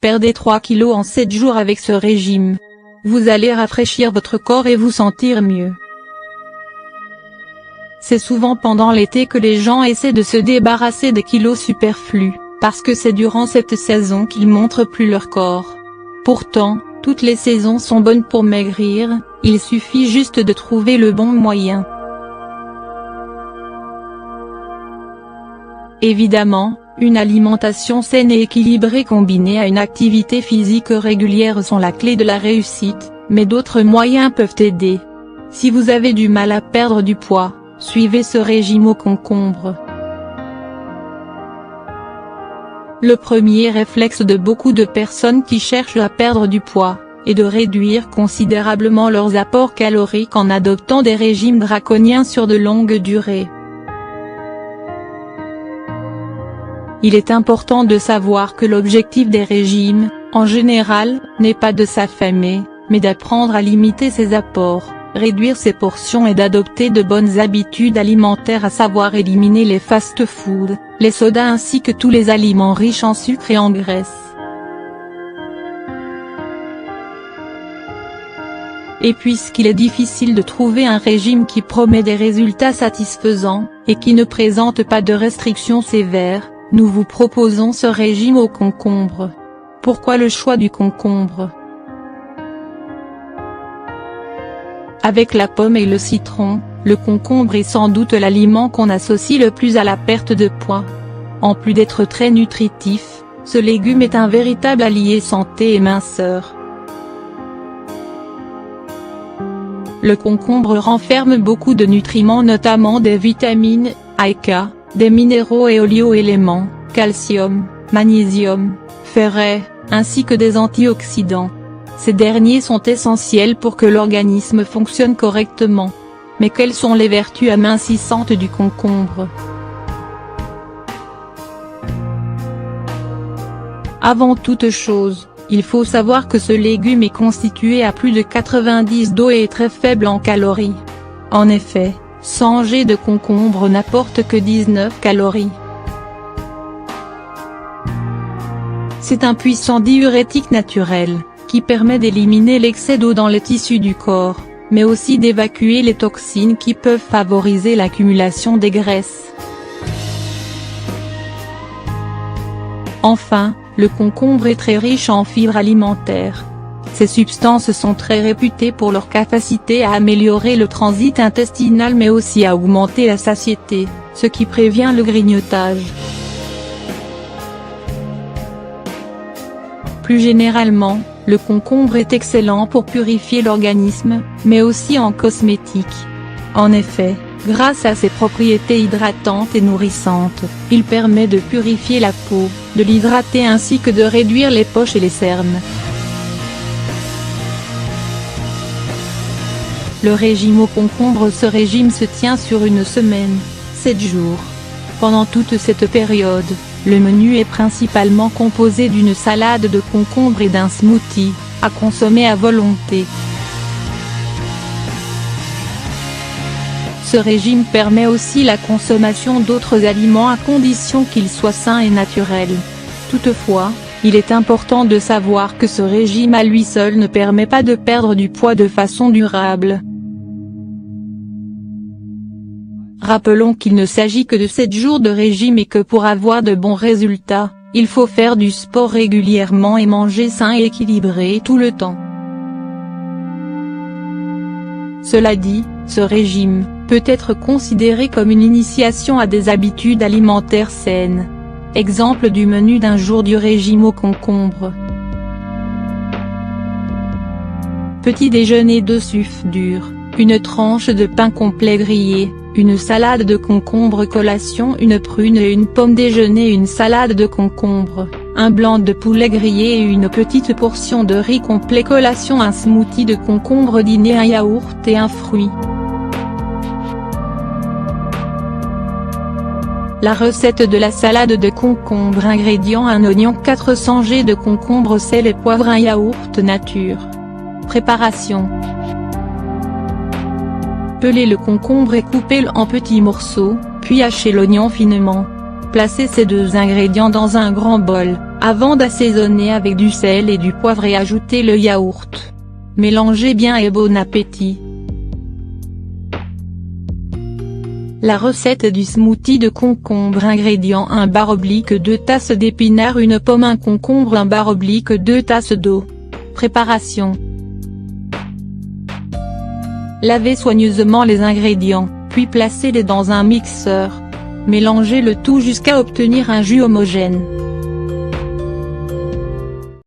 Perdez 3 kilos en 7 jours avec ce régime. Vous allez rafraîchir votre corps et vous sentir mieux. C'est souvent pendant l'été que les gens essaient de se débarrasser des kilos superflus, parce que c'est durant cette saison qu'ils montrent plus leur corps. Pourtant, toutes les saisons sont bonnes pour maigrir, il suffit juste de trouver le bon moyen. Évidemment, une alimentation saine et équilibrée combinée à une activité physique régulière sont la clé de la réussite, mais d'autres moyens peuvent aider. Si vous avez du mal à perdre du poids, suivez ce régime au concombre. Le premier réflexe de beaucoup de personnes qui cherchent à perdre du poids, est de réduire considérablement leurs apports caloriques en adoptant des régimes draconiens sur de longues durées. Il est important de savoir que l'objectif des régimes, en général, n'est pas de s'affamer, mais d'apprendre à limiter ses apports, réduire ses portions et d'adopter de bonnes habitudes alimentaires, à savoir éliminer les fast-foods, les sodas ainsi que tous les aliments riches en sucre et en graisse. Et puisqu'il est difficile de trouver un régime qui promet des résultats satisfaisants, et qui ne présente pas de restrictions sévères, nous vous proposons ce régime au concombre. Pourquoi le choix du concombre? Avec la pomme et le citron, le concombre est sans doute l'aliment qu'on associe le plus à la perte de poids. En plus d'être très nutritif, ce légume est un véritable allié santé et minceur. Le concombre renferme beaucoup de nutriments, notamment des vitamines A et K, des minéraux et oligo-éléments, calcium, magnésium, fer, ainsi que des antioxydants. Ces derniers sont essentiels pour que l'organisme fonctionne correctement. Mais quelles sont les vertus amincissantes du concombre? Avant toute chose, il faut savoir que ce légume est constitué à plus de 90 d'eau et est très faible en calories. En effet, 100 g de concombre n'apporte que 19 calories. C'est un puissant diurétique naturel, qui permet d'éliminer l'excès d'eau dans les tissus du corps, mais aussi d'évacuer les toxines qui peuvent favoriser l'accumulation des graisses. Enfin, le concombre est très riche en fibres alimentaires. Ces substances sont très réputées pour leur capacité à améliorer le transit intestinal mais aussi à augmenter la satiété, ce qui prévient le grignotage. Plus généralement, le concombre est excellent pour purifier l'organisme, mais aussi en cosmétique. En effet, grâce à ses propriétés hydratantes et nourrissantes, il permet de purifier la peau, de l'hydrater ainsi que de réduire les poches et les cernes. Le régime au concombre. Ce régime se tient sur une semaine, 7 jours. Pendant toute cette période, le menu est principalement composé d'une salade de concombre et d'un smoothie, à consommer à volonté. Ce régime permet aussi la consommation d'autres aliments à condition qu'ils soient sains et naturels. Toutefois, il est important de savoir que ce régime à lui seul ne permet pas de perdre du poids de façon durable. Rappelons qu'il ne s'agit que de 7 jours de régime et que pour avoir de bons résultats, il faut faire du sport régulièrement et manger sain et équilibré tout le temps. Cela dit, ce régime peut être considéré comme une initiation à des habitudes alimentaires saines. Exemple du menu d'un jour du régime au concombre. Petit déjeuner 2 œufs durs, une tranche de pain complet grillé, une salade de concombre. Collation, une prune et une pomme. Déjeuner, une salade de concombre, un blanc de poulet grillé et une petite portion de riz complet. Collation, un smoothie de concombre. Dîner, un yaourt et un fruit. La recette de la salade de concombre. Ingrédients: un oignon, 400 g de concombre, sel et poivre, un yaourt nature. Préparation: pelez le concombre et coupez-le en petits morceaux, puis hachez l'oignon finement. Placez ces 2 ingrédients dans un grand bol, Avant d'assaisonner avec du sel et du poivre et ajouter le yaourt. Mélangez bien et bon appétit. La recette du smoothie de concombre. Ingrédients: 1/2 tasses d'épinards, une pomme, un concombre, 1/2 tasses d'eau. Préparation: lavez soigneusement les ingrédients, puis placez-les dans un mixeur. Mélangez le tout jusqu'à obtenir un jus homogène.